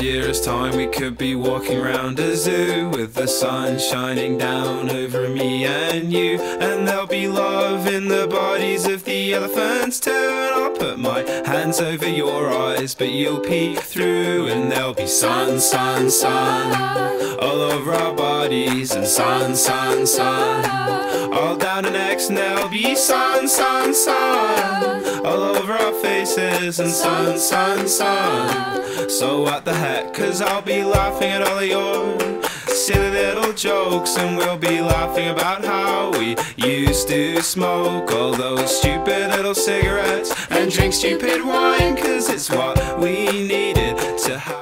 Years time we could be walking around a zoo with the sun shining down over me and you, and there'll be love in the bodies of the elephants too, and I'll put my hands over your eyes but you'll peek through, and there'll be sun, sun, sun all over our bodies, and sun, sun, sun all down our necks, and there'll be sun, sun, sun all over our faces, and sun, sun, sun. So what the heck, 'cause I'll be laughing at all of your silly little jokes, and we'll be laughing about how we used to smoke all those stupid little cigarettes and drink stupid wine, 'cause it's what we needed to have.